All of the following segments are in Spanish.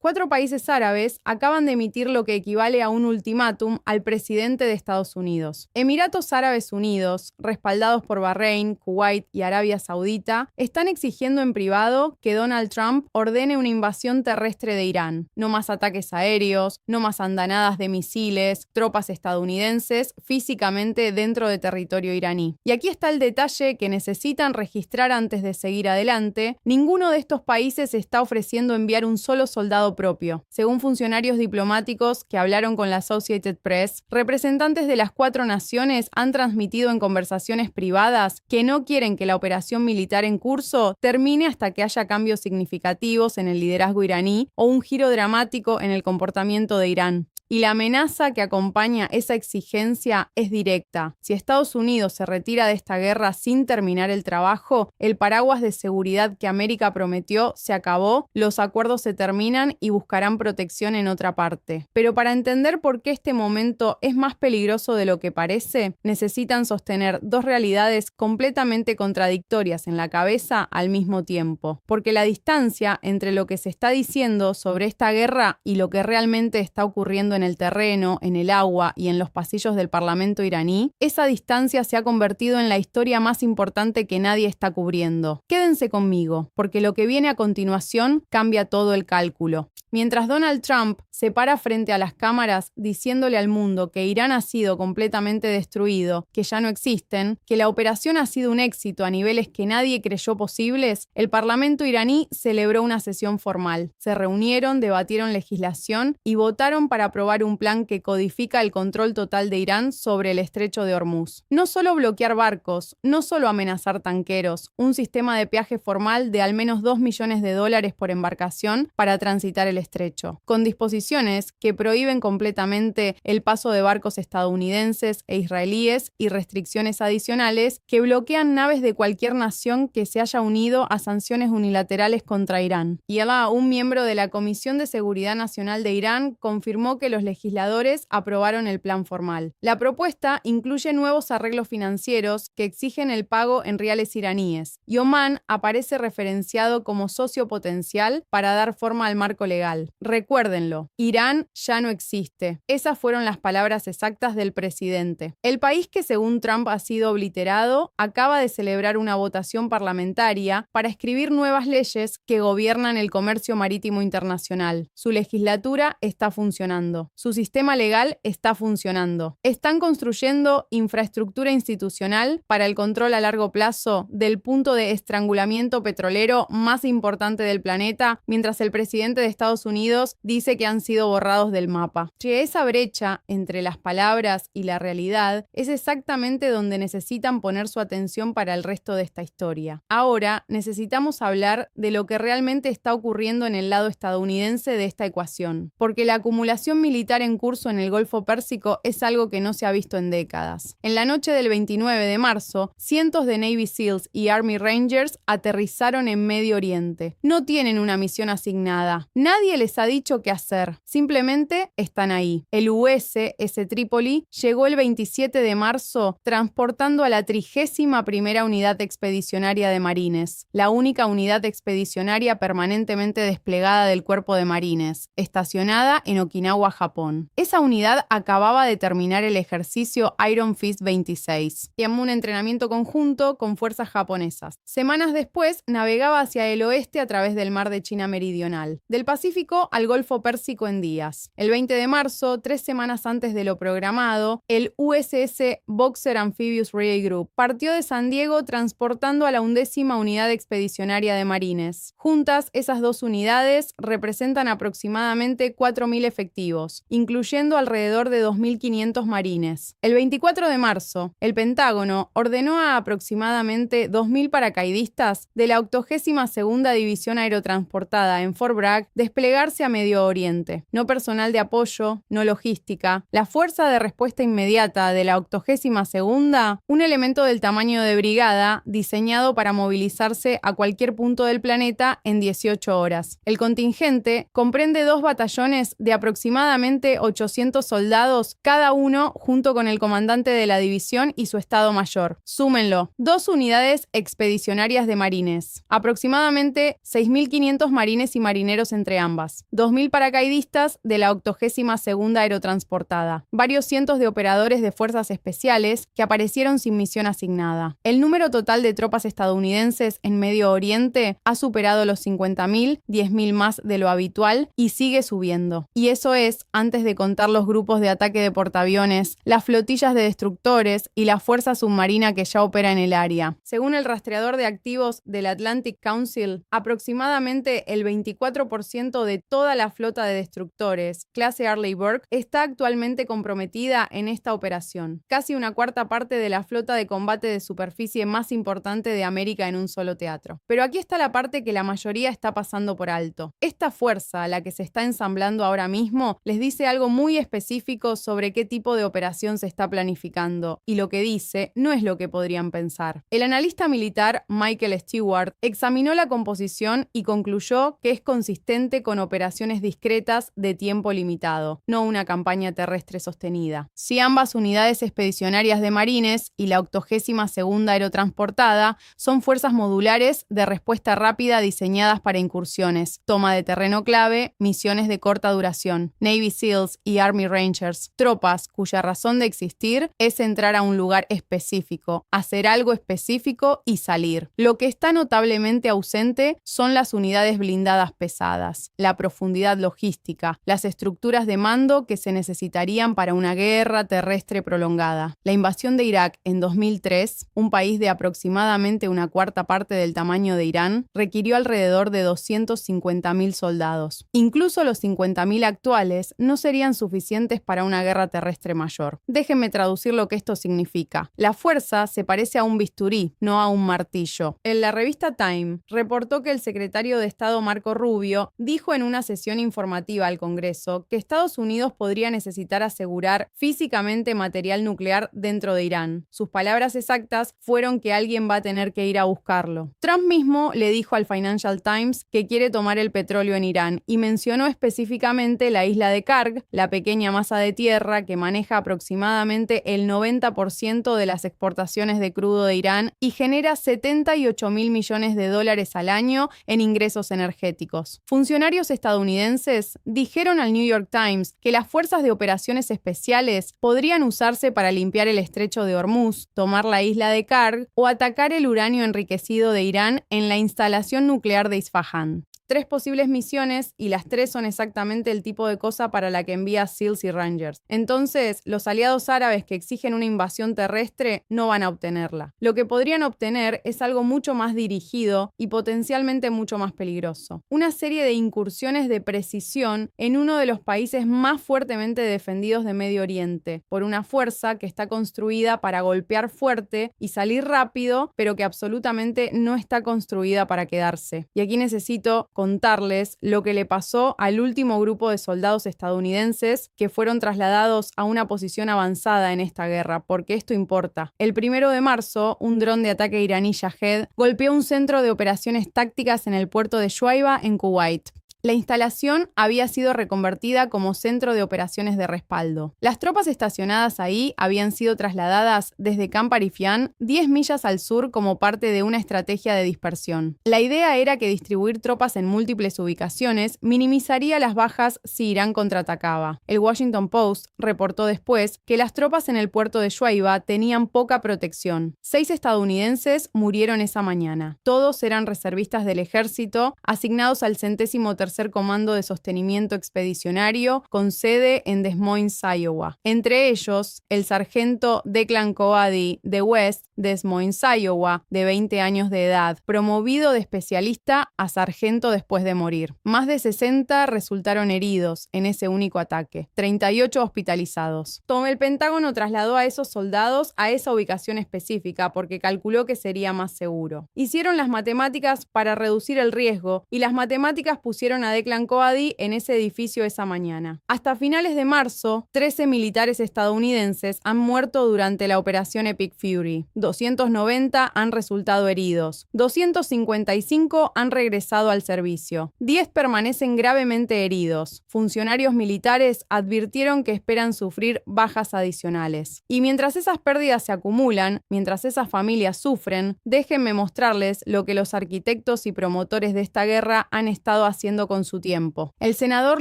4 países árabes acaban de emitir lo que equivale a un ultimátum al presidente de Estados Unidos. Emiratos Árabes Unidos, respaldados por Bahrein, Kuwait y Arabia Saudita, están exigiendo en privado que Donald Trump ordene una invasión terrestre de Irán. No más ataques aéreos, no más andanadas de misiles, tropas estadounidenses físicamente dentro de territorio iraní. Y aquí está el detalle que necesitan registrar antes de seguir adelante. Ninguno de estos países está ofreciendo enviar un solo soldado propio. Según funcionarios diplomáticos que hablaron con la Associated Press, representantes de las 4 naciones han transmitido en conversaciones privadas que no quieren que la operación militar en curso termine hasta que haya cambios significativos en el liderazgo iraní o un giro dramático en el comportamiento de Irán. Y la amenaza que acompaña esa exigencia es directa. Si Estados Unidos se retira de esta guerra sin terminar el trabajo, el paraguas de seguridad que América prometió se acabó, los acuerdos se terminan y buscarán protección en otra parte. Pero para entender por qué este momento es más peligroso de lo que parece, necesitan sostener 2 realidades completamente contradictorias en la cabeza al mismo tiempo. Porque la distancia entre lo que se está diciendo sobre esta guerra y lo que realmente está ocurriendo en el terreno, en el agua y en los pasillos del Parlamento iraní, esa distancia se ha convertido en la historia más importante que nadie está cubriendo. Quédense conmigo, porque lo que viene a continuación cambia todo el cálculo. Mientras Donald Trump se para frente a las cámaras diciéndole al mundo que Irán ha sido completamente destruido, que ya no existen, que la operación ha sido un éxito a niveles que nadie creyó posibles, el Parlamento iraní celebró una sesión formal. Se reunieron, debatieron legislación y votaron para aprobar un plan que codifica el control total de Irán sobre el estrecho de Hormuz. No solo bloquear barcos, no solo amenazar tanqueros, un sistema de peaje formal de al menos $2 millones por embarcación para transitar el estrecho, con disposiciones que prohíben completamente el paso de barcos estadounidenses e israelíes y restricciones adicionales que bloquean naves de cualquier nación que se haya unido a sanciones unilaterales contra Irán. Y un miembro de la Comisión de Seguridad Nacional de Irán confirmó que los legisladores aprobaron el plan formal. La propuesta incluye nuevos arreglos financieros que exigen el pago en riales iraníes, y Omán aparece referenciado como socio potencial para dar forma al marco legal. Recuérdenlo, Irán ya no existe. Esas fueron las palabras exactas del presidente. El país que según Trump ha sido obliterado acaba de celebrar una votación parlamentaria para escribir nuevas leyes que gobiernan el comercio marítimo internacional. Su legislatura está funcionando. Su sistema legal está funcionando. Están construyendo infraestructura institucional para el control a largo plazo del punto de estrangulamiento petrolero más importante del planeta, mientras el presidente de Estados Unidos dice que han sido borrados del mapa. Esa brecha entre las palabras y la realidad es exactamente donde necesitan poner su atención para el resto de esta historia. Ahora necesitamos hablar de lo que realmente está ocurriendo en el lado estadounidense de esta ecuación, porque la acumulación militar en curso en el Golfo Pérsico es algo que no se ha visto en décadas. En la noche del 29 de marzo, cientos de Navy SEALs y Army Rangers aterrizaron en Medio Oriente. No tienen una misión asignada. Nadie les ha dicho qué hacer. Simplemente están ahí. El USS Trípoli llegó el 27 de marzo transportando a la 31ª Unidad Expedicionaria de Marines, la única unidad expedicionaria permanentemente desplegada del Cuerpo de Marines, estacionada en Okinawa, Japón. Esa unidad acababa de terminar el ejercicio Iron Fist 26, y un entrenamiento conjunto con fuerzas japonesas. Semanas después, navegaba hacia el oeste a través del mar de China Meridional, del Pacífico al Golfo Pérsico en días. El 20 de marzo, 3 semanas antes de lo programado, el USS Boxer Amphibious Relay Group partió de San Diego transportando a la 11ª Unidad Expedicionaria de Marines. Juntas, esas 2 unidades representan aproximadamente 4.000 efectivos, incluyendo alrededor de 2.500 marines. El 24 de marzo, el Pentágono ordenó a aproximadamente 2.000 paracaidistas de la 82ª División Aerotransportada en Fort Bragg desplegarse a Medio Oriente. No personal de apoyo, no logística. La fuerza de respuesta inmediata de la 82ª, un elemento del tamaño de brigada diseñado para movilizarse a cualquier punto del planeta en 18 horas. El contingente comprende 2 batallones de aproximadamente aproximadamente 800 soldados, cada uno junto con el comandante de la división y su estado mayor. Súmenlo, 2 unidades expedicionarias de marines, aproximadamente 6.500 marines y marineros entre ambas, 2.000 paracaidistas de la 82ª Aerotransportada, varios cientos de operadores de fuerzas especiales que aparecieron sin misión asignada. El número total de tropas estadounidenses en Medio Oriente ha superado los 50.000, 10.000 más de lo habitual y sigue subiendo. Y eso es antes de contar los grupos de ataque de portaaviones, las flotillas de destructores y la fuerza submarina que ya opera en el área. Según el rastreador de activos del Atlantic Council, aproximadamente el 24% de toda la flota de destructores, clase Arleigh Burke, está actualmente comprometida en esta operación. Casi una cuarta parte de la flota de combate de superficie más importante de América en un solo teatro. Pero aquí está la parte que la mayoría está pasando por alto. Esta fuerza, la que se está ensamblando ahora mismo, les dice algo muy específico sobre qué tipo de operación se está planificando, y lo que dice no es lo que podrían pensar. El analista militar Michael Stewart examinó la composición y concluyó que es consistente con operaciones discretas de tiempo limitado, no una campaña terrestre sostenida. Si ambas unidades expedicionarias de marines y la 82ª Aerotransportada son fuerzas modulares de respuesta rápida diseñadas para incursiones, toma de terreno clave, misiones de corta duración, Navy SEALs y Army Rangers, tropas cuya razón de existir es entrar a un lugar específico, hacer algo específico y salir. Lo que está notablemente ausente son las unidades blindadas pesadas, la profundidad logística, las estructuras de mando que se necesitarían para una guerra terrestre prolongada. La invasión de Irak en 2003, un país de aproximadamente una cuarta parte del tamaño de Irán, requirió alrededor de 250.000 soldados. Incluso los 50.000 actuales no serían suficientes para una guerra terrestre mayor. Déjenme traducir lo que esto significa. La fuerza se parece a un bisturí, no a un martillo. En la revista Time reportó que el secretario de Estado Marco Rubio dijo en una sesión informativa al Congreso que Estados Unidos podría necesitar asegurar físicamente material nuclear dentro de Irán. Sus palabras exactas fueron que alguien va a tener que ir a buscarlo. Trump mismo le dijo al Financial Times que quiere tomar el petróleo en Irán y mencionó específicamente la isla de Karg, la pequeña masa de tierra que maneja aproximadamente el 90% de las exportaciones de crudo de Irán y genera 78.000 millones de dólares al año en ingresos energéticos. Funcionarios estadounidenses dijeron al New York Times que las fuerzas de operaciones especiales podrían usarse para limpiar el estrecho de Hormuz, tomar la isla de Karg o atacar el uranio enriquecido de Irán en la instalación nuclear de Isfahán. 3 posibles misiones y las 3 son exactamente el tipo de cosa para la que envía SEALs y Rangers. Entonces, los aliados árabes que exigen una invasión terrestre no van a obtenerla. Lo que podrían obtener es algo mucho más dirigido y potencialmente mucho más peligroso. Una serie de incursiones de precisión en uno de los países más fuertemente defendidos de Medio Oriente, por una fuerza que está construida para golpear fuerte y salir rápido, pero que absolutamente no está construida para quedarse. Y aquí necesito contarles lo que le pasó al último grupo de soldados estadounidenses que fueron trasladados a una posición avanzada en esta guerra, porque esto importa. El 1 de marzo, un dron de ataque iraní Shahed golpeó un centro de operaciones tácticas en el puerto de Shuaiba, en Kuwait. La instalación había sido reconvertida como centro de operaciones de respaldo. Las tropas estacionadas ahí habían sido trasladadas desde Camp Arifian 10 millas al sur como parte de una estrategia de dispersión. La idea era que distribuir tropas en múltiples ubicaciones minimizaría las bajas si Irán contraatacaba. El Washington Post reportó después que las tropas en el puerto de Shuaiba tenían poca protección. 6 estadounidenses murieron esa mañana. Todos eran reservistas del ejército, asignados al 103º Comando de Sostenimiento Expedicionario, con sede en Des Moines, Iowa. Entre ellos, el sargento Declan Coady de West Des Moines, Iowa, de 20 años de edad, promovido de especialista a sargento después de morir. Más de 60 resultaron heridos en ese único ataque, 38 hospitalizados. El Pentágono trasladó a esos soldados a esa ubicación específica porque calculó que sería más seguro. Hicieron las matemáticas para reducir el riesgo y las matemáticas pusieron a Declan Coady en ese edificio esa mañana. Hasta finales de marzo, 13 militares estadounidenses han muerto durante la operación Epic Fury. 290 han resultado heridos, 255 han regresado al servicio, 10 permanecen gravemente heridos. Funcionarios militares advirtieron que esperan sufrir bajas adicionales. Y mientras esas pérdidas se acumulan, mientras esas familias sufren, déjenme mostrarles lo que los arquitectos y promotores de esta guerra han estado haciendo con su tiempo. El senador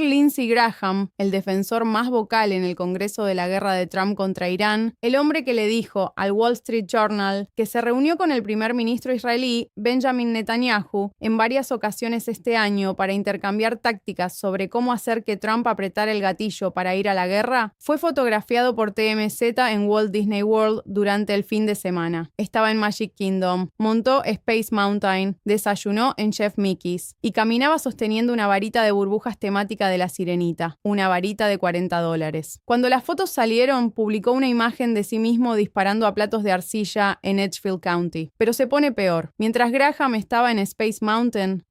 Lindsey Graham, el defensor más vocal en el Congreso de la guerra de Trump contra Irán, el hombre que le dijo al Wall Street Journal que se reunió con el primer ministro israelí Benjamin Netanyahu en varias ocasiones este año para intercambiar tácticas sobre cómo hacer que Trump apretara el gatillo para ir a la guerra, fue fotografiado por TMZ en Walt Disney World durante el fin de semana. Estaba en Magic Kingdom, montó Space Mountain, desayunó en Chef Mickey's y caminaba sosteniendo una varita de burbujas temática de la Sirenita, una varita de $40. Cuando las fotos salieron, publicó una imagen de sí mismo disparando a platos de arcilla en Edgefield County. Pero se pone peor. Mientras Graham estaba en Space Mountain,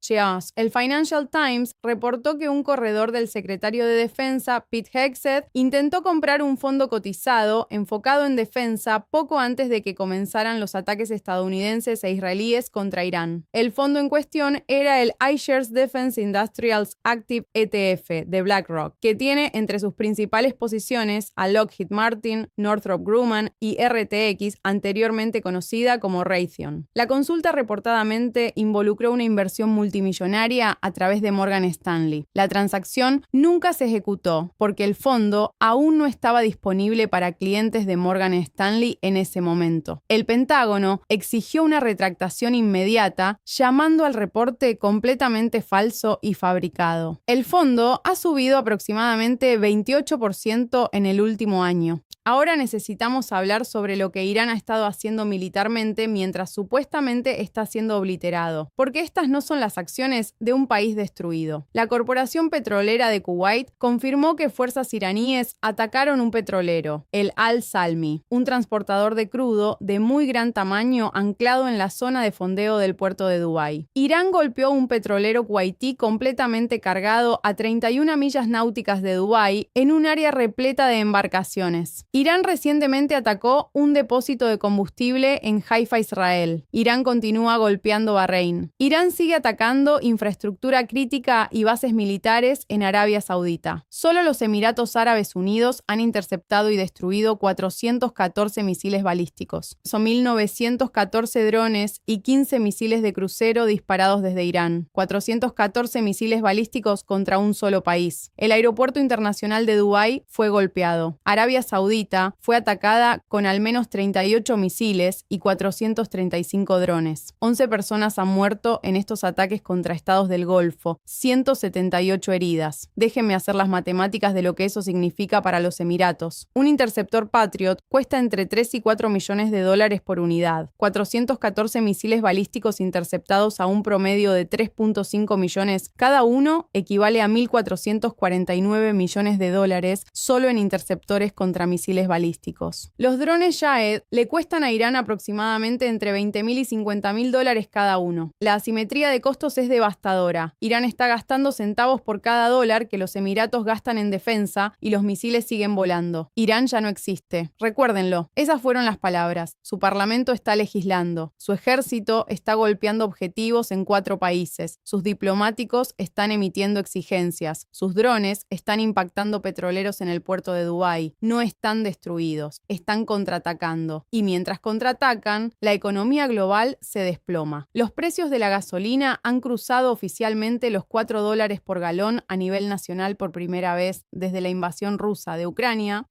el Financial Times reportó que un corredor del secretario de Defensa, Pete Hegseth, intentó comprar un fondo cotizado enfocado en defensa poco antes de que comenzaran los ataques estadounidenses e israelíes contra Irán. El fondo en cuestión era el iShares Defense Industrials Active ETF de BlackRock, que tiene entre sus principales posiciones a Lockheed Martin, Northrop Grumman y RTX, anteriormente conocida como Raytheon. La consulta reportadamente involucró una inversión multimillonaria a través de Morgan Stanley. La transacción nunca se ejecutó porque el fondo aún no estaba disponible para clientes de Morgan Stanley en ese momento. El Pentágono exigió una retractación inmediata, llamando al reporte completamente falso y fabricado. El fondo ha subido aproximadamente 28% en el último año. Ahora necesitamos hablar sobre lo que Irán ha estado haciendo militarmente mientras supuestamente está siendo obliterado, porque estas no son las acciones de un país destruido. La Corporación Petrolera de Kuwait confirmó que fuerzas iraníes atacaron un petrolero, el Al-Salmi, un transportador de crudo de muy gran tamaño anclado en la zona de fondeo del puerto de Dubái. Irán golpeó un petrolero kuwaití completamente cargado a 31 millas náuticas de Dubái en un área repleta de embarcaciones. Irán recientemente atacó un depósito de combustible en Haifa, Israel. Irán continúa golpeando Bahrein. Irán sigue atacando infraestructura crítica y bases militares en Arabia Saudita. Solo los Emiratos Árabes Unidos han interceptado y destruido 414 misiles balísticos. Son 1.914 drones y 15 misiles de crucero disparados desde Irán. 414 misiles balísticos contra un solo país. El aeropuerto internacional de Dubái fue golpeado. Arabia Saudita fue atacada con al menos 38 misiles y 435 drones. 11 personas han muerto en estos ataques contra estados del Golfo, 178 heridas. Déjenme hacer las matemáticas de lo que eso significa para los Emiratos. Un interceptor Patriot cuesta entre 3 y 4 millones de dólares por unidad. 414 misiles balísticos interceptados a un promedio de 3.5 millones cada uno equivale a 1.449 millones de dólares solo en interceptores contra misiles balísticos. Los drones Shahed le cuestan a Irán aproximadamente entre $20.000 y $50.000 cada uno. La asimetría de costos es devastadora. Irán está gastando centavos por cada dólar que los Emiratos gastan en defensa y los misiles siguen volando. Irán ya no existe. Recuérdenlo, esas fueron las palabras. Su parlamento está legislando. Su ejército está golpeando objetivos en 4 países. Sus diplomáticos están emitiendo exigencias. Sus drones están impactando petroleros en el puerto de Dubái. No están destruidos, están contraatacando. Y mientras contraatacan, la economía global se desploma. Los precios de la gasolina han cruzado oficialmente los $4 por galón a nivel nacional por primera vez desde la invasión rusa de Ucrania,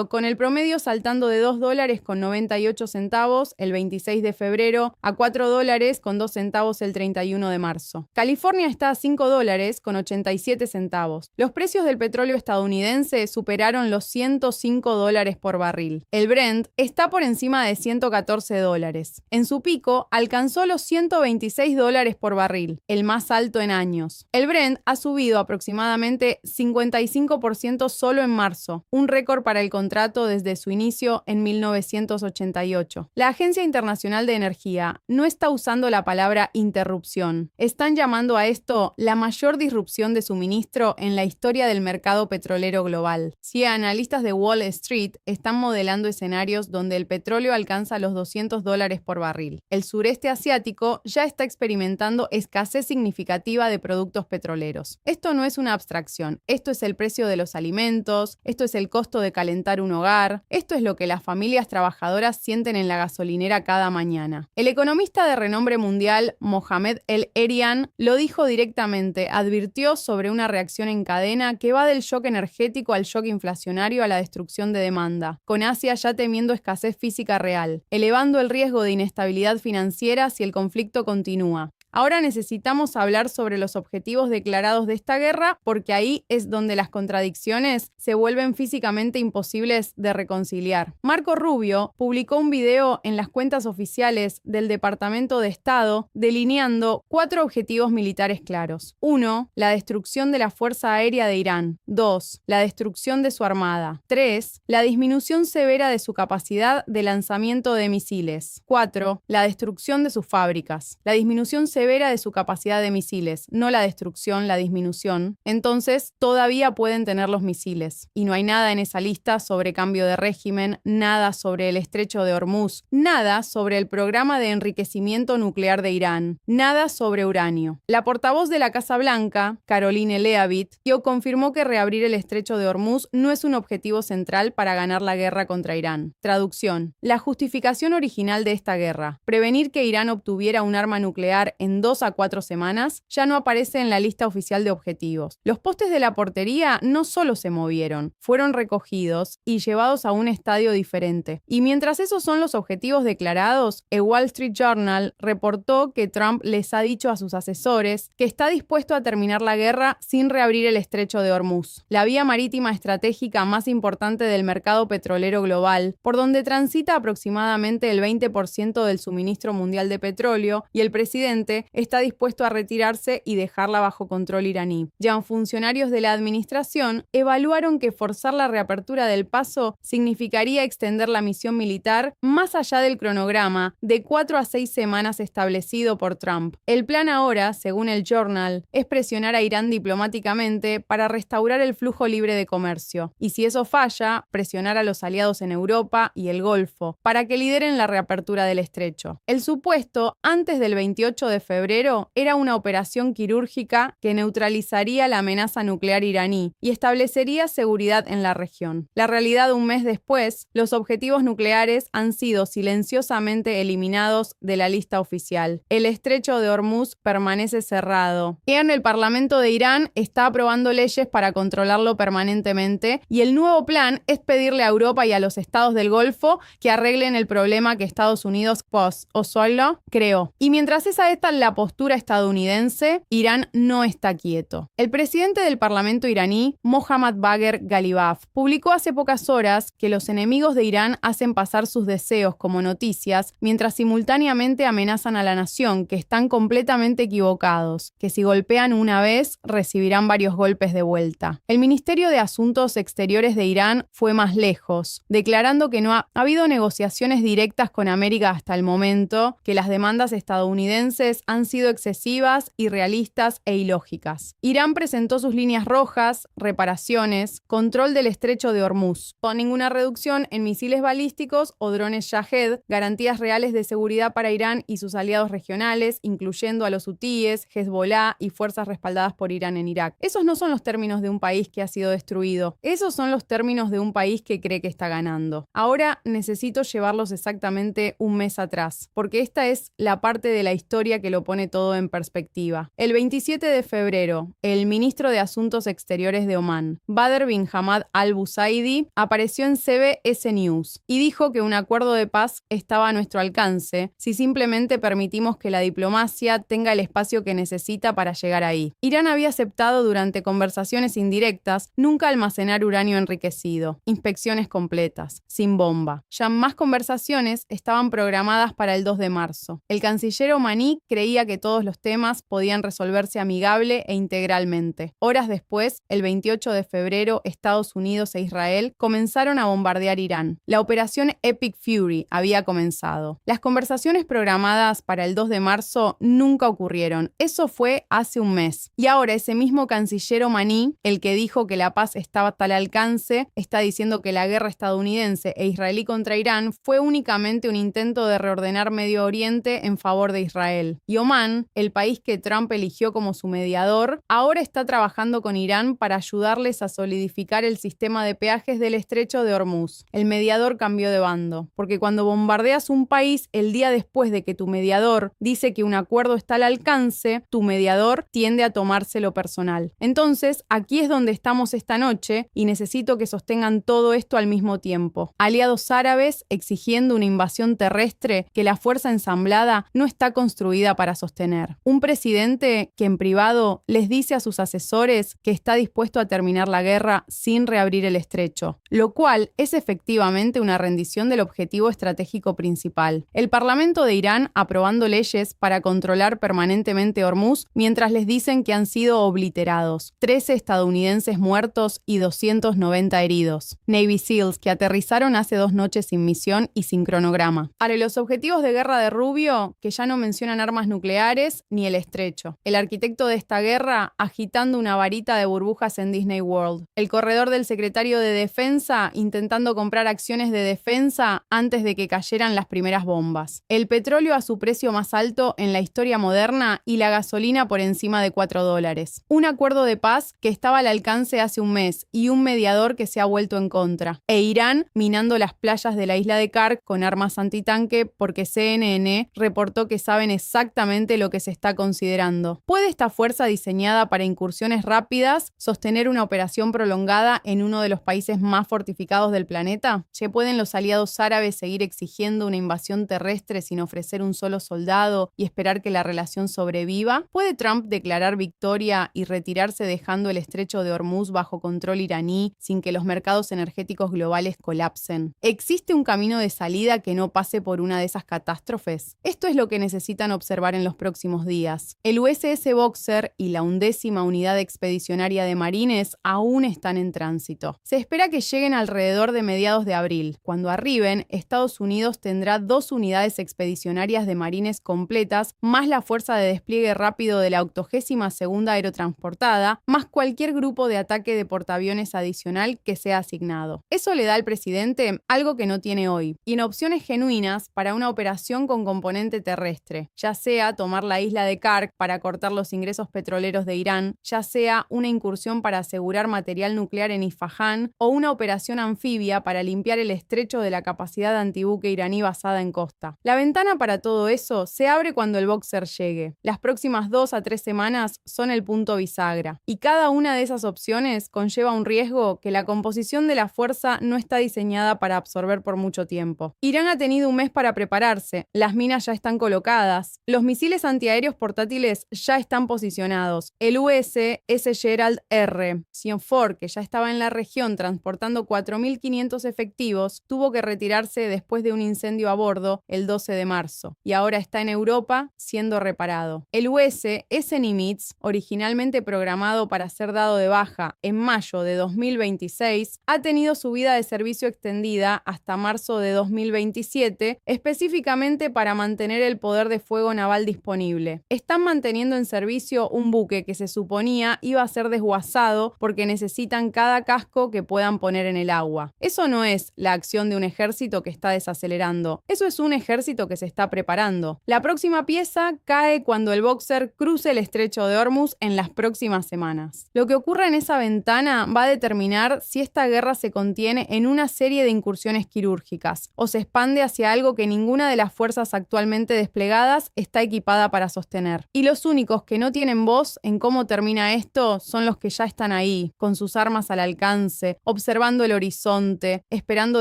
con el promedio saltando de $2.98 el 26 de febrero a $4.02 el 31 de marzo. California está a $5.87. Los precios del petróleo estadounidense superaron los $105 por barril. El Brent está por encima de $114. En su pico alcanzó los $126 por barril, el más alto en años. El Brent ha subido aproximadamente 55% solo en marzo, un récord para el contrato desde su inicio en 1988. La Agencia Internacional de Energía no está usando la palabra interrupción. Están llamando a esto la mayor disrupción de suministro en la historia del mercado petrolero global. Si analistas de Wall Street Street están modelando escenarios donde el petróleo alcanza los $200 por barril. El sureste asiático ya está experimentando escasez significativa de productos petroleros. Esto no es una abstracción, esto es el precio de los alimentos, esto es el costo de calentar un hogar, esto es lo que las familias trabajadoras sienten en la gasolinera cada mañana. El economista de renombre mundial, Mohamed El-Erian, lo dijo directamente, advirtió sobre una reacción en cadena que va del shock energético al shock inflacionario a la destrucción de demanda, con Asia ya temiendo escasez física real, elevando el riesgo de inestabilidad financiera si el conflicto continúa. Ahora necesitamos hablar sobre los objetivos declarados de esta guerra porque ahí es donde las contradicciones se vuelven físicamente imposibles de reconciliar. Marco Rubio publicó un video en las cuentas oficiales del Departamento de Estado delineando 4 objetivos militares claros. 1. La destrucción de la Fuerza Aérea de Irán. 2. La destrucción de su armada. 3. La disminución severa de su capacidad de lanzamiento de misiles. 4. La destrucción de sus fábricas. La disminución severa de su capacidad de misiles, no la destrucción, la disminución. Entonces, todavía pueden tener los misiles. Y no hay nada en esa lista sobre cambio de régimen, nada sobre el estrecho de Hormuz, nada sobre el programa de enriquecimiento nuclear de Irán, nada sobre uranio. La portavoz de la Casa Blanca, Caroline Leavitt, confirmó que reabrir el estrecho de Hormuz no es un objetivo central para ganar la guerra contra Irán. Traducción: la justificación original de esta guerra, prevenir que Irán obtuviera un arma nuclear en 2 a 4 semanas, ya no aparece en la lista oficial de objetivos. Los postes de la portería no solo se movieron, fueron recogidos y llevados a un estadio diferente. Y mientras esos son los objetivos declarados, el Wall Street Journal reportó que Trump les ha dicho a sus asesores que está dispuesto a terminar la guerra sin reabrir el estrecho de Hormuz, la vía marítima estratégica más importante del mercado petrolero global, por donde transita aproximadamente el 20% del suministro mundial de petróleo, y el presidente está dispuesto a retirarse y dejarla bajo control iraní. Ya funcionarios de la administración evaluaron que forzar la reapertura del paso significaría extender la misión militar más allá del cronograma de 4 a 6 semanas establecido por Trump. El plan ahora, según el Journal, es presionar a Irán diplomáticamente para restaurar el flujo libre de comercio. Y si eso falla, presionar a los aliados en Europa y el Golfo para que lideren la reapertura del estrecho. El supuesto, antes del 28 de febrero, era una operación quirúrgica que neutralizaría la amenaza nuclear iraní y establecería seguridad en la región. La realidad, un mes después, los objetivos nucleares han sido silenciosamente eliminados de la lista oficial. El estrecho de Hormuz permanece cerrado. En el Parlamento de Irán está aprobando leyes para controlarlo permanentemente y el nuevo plan es pedirle a Europa y a los estados del Golfo que arreglen el problema que Estados Unidos post-Oslo creó. Y mientras esta es la postura estadounidense, Irán no está quieto. El presidente del Parlamento iraní, Mohammad Bagher Ghalibaf, publicó hace pocas horas que los enemigos de Irán hacen pasar sus deseos como noticias, mientras simultáneamente amenazan a la nación que están completamente equivocados, que si golpean una vez, recibirán varios golpes de vuelta. El Ministerio de Asuntos Exteriores de Irán fue más lejos, declarando que no ha habido negociaciones directas con América hasta el momento, que las demandas estadounidenses han sido excesivas, irrealistas e ilógicas. Irán presentó sus líneas rojas, reparaciones, control del estrecho de Hormuz, con ninguna reducción en misiles balísticos o drones Shahed, garantías reales de seguridad para Irán y sus aliados regionales, incluyendo a los hutíes, Hezbollah y fuerzas respaldadas por Irán en Irak. Esos no son los términos de un país que ha sido destruido. Esos son los términos de un país que cree que está ganando. Ahora necesito llevarlos exactamente un mes atrás, porque esta es la parte de la historia que lo pone todo en perspectiva. El 27 de febrero, el ministro de Asuntos Exteriores de Omán, Badr bin Hamad al-Busaidi, apareció en CBS News y dijo que un acuerdo de paz estaba a nuestro alcance si simplemente permitimos que la diplomacia tenga el espacio que necesita para llegar ahí. Irán había aceptado durante conversaciones indirectas nunca almacenar uranio enriquecido, inspecciones completas, sin bomba. Ya más conversaciones estaban programadas para el 2 de marzo. El canciller omaní creía creía que todos los temas podían resolverse amigable e integralmente. Horas después, el 28 de febrero, Estados Unidos e Israel comenzaron a bombardear Irán. La operación Epic Fury había comenzado. Las conversaciones programadas para el 2 de marzo nunca ocurrieron. Eso fue hace un mes. Y ahora ese mismo canciller omaní, el que dijo que la paz estaba al alcance, está diciendo que la guerra estadounidense e israelí contra Irán fue únicamente un intento de reordenar Medio Oriente en favor de Israel. Y Omán, el país que Trump eligió como su mediador, ahora está trabajando con Irán para ayudarles a solidificar el sistema de peajes del estrecho de Hormuz. El mediador cambió de bando, porque cuando bombardeas un país el día después de que tu mediador dice que un acuerdo está al alcance, tu mediador tiende a tomárselo personal. Entonces, aquí es donde estamos esta noche y necesito que sostengan todo esto al mismo tiempo. Aliados árabes exigiendo una invasión terrestre que la fuerza ensamblada no está construida para sostener. Un presidente que en privado les dice a sus asesores que está dispuesto a terminar la guerra sin reabrir el estrecho, lo cual es efectivamente una rendición del objetivo estratégico principal. El Parlamento de Irán aprobando leyes para controlar permanentemente Hormuz mientras les dicen que han sido obliterados. 13 estadounidenses muertos y 290 heridos. Navy SEALs que aterrizaron hace 2 noches sin misión y sin cronograma. Ahora, los objetivos de guerra de Rubio, que ya no mencionan armas nucleares ni el estrecho. El arquitecto de esta guerra agitando una varita de burbujas en Disney World. El corredor del secretario de Defensa intentando comprar acciones de defensa antes de que cayeran las primeras bombas. El petróleo a su precio más alto en la historia moderna y la gasolina por encima de $4. Un acuerdo de paz que estaba al alcance hace un mes y un mediador que se ha vuelto en contra. E Irán minando las playas de la isla de Kark con armas antitanque porque CNN reportó que saben exactamente lo que se está considerando. ¿Puede esta fuerza diseñada para incursiones rápidas sostener una operación prolongada en uno de los países más fortificados del planeta? ¿Pueden los aliados árabes seguir exigiendo una invasión terrestre sin ofrecer un solo soldado y esperar que la relación sobreviva? ¿Puede Trump declarar victoria y retirarse dejando el estrecho de Hormuz bajo control iraní sin que los mercados energéticos globales colapsen? ¿Existe un camino de salida que no pase por una de esas catástrofes? Esto es lo que necesitan observar en los próximos días. El USS Boxer y la 11ª Unidad Expedicionaria de Marines aún están en tránsito. Se espera que lleguen alrededor de mediados de abril. Cuando arriben, Estados Unidos tendrá 2 unidades expedicionarias de marines completas, más la fuerza de despliegue rápido de la 82ª Aerotransportada, más cualquier grupo de ataque de portaaviones adicional que sea asignado. Eso le da al presidente algo que no tiene hoy, y en opciones genuinas para una operación con componente terrestre, ya sea tomar la isla de Kark para cortar los ingresos petroleros de Irán, ya sea una incursión para asegurar material nuclear en Isfahán o una operación anfibia para limpiar el estrecho de la capacidad antibuque iraní basada en costa. La ventana para todo eso se abre cuando el Boxer llegue. Las próximas 2 a 3 semanas son el punto bisagra, y cada una de esas opciones conlleva un riesgo que la composición de la fuerza no está diseñada para absorber por mucho tiempo. Irán ha tenido un mes para prepararse, las minas ya están colocadas, los misiles antiaéreos portátiles ya están posicionados, el USS Gerald R. Sionford, que ya estaba en la región transportando 4.500 efectivos, tuvo que retirarse después de un incendio a bordo el 12 de marzo y ahora está en Europa siendo reparado. El USS Nimitz, originalmente programado para ser dado de baja en mayo de 2026, ha tenido su vida de servicio extendida hasta marzo de 2027, específicamente para mantener el poder de fuego naval disponible. Están manteniendo en servicio un buque que se suponía iba a ser desguazado porque necesitan cada casco que puedan poner en el agua. Eso no es la acción de un ejército que está desacelerando. Eso es un ejército que se está preparando. La próxima pieza cae cuando el Boxer cruce el estrecho de Hormuz en las próximas semanas. Lo que ocurra en esa ventana va a determinar si esta guerra se contiene en una serie de incursiones quirúrgicas o se expande hacia algo que ninguna de las fuerzas actualmente desplegadas está equipada para sostener. Y los únicos que no tienen voz en cómo termina esto son los que ya están ahí, con sus armas al alcance, observando el horizonte, esperando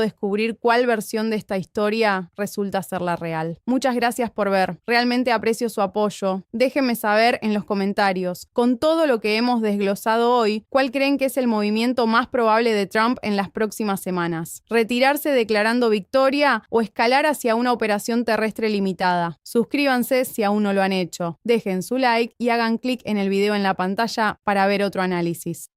descubrir cuál versión de esta historia resulta ser la real. Muchas gracias por ver. Realmente aprecio su apoyo. Déjenme saber en los comentarios, con todo lo que hemos desglosado hoy, cuál creen que es el movimiento más probable de Trump en las próximas semanas. ¿Retirarse declarando victoria o escalar hacia una operación terrestre limitada? Suscríbanse, si aún no lo han hecho. Dejen su like y hagan clic en el video en la pantalla para ver otro análisis.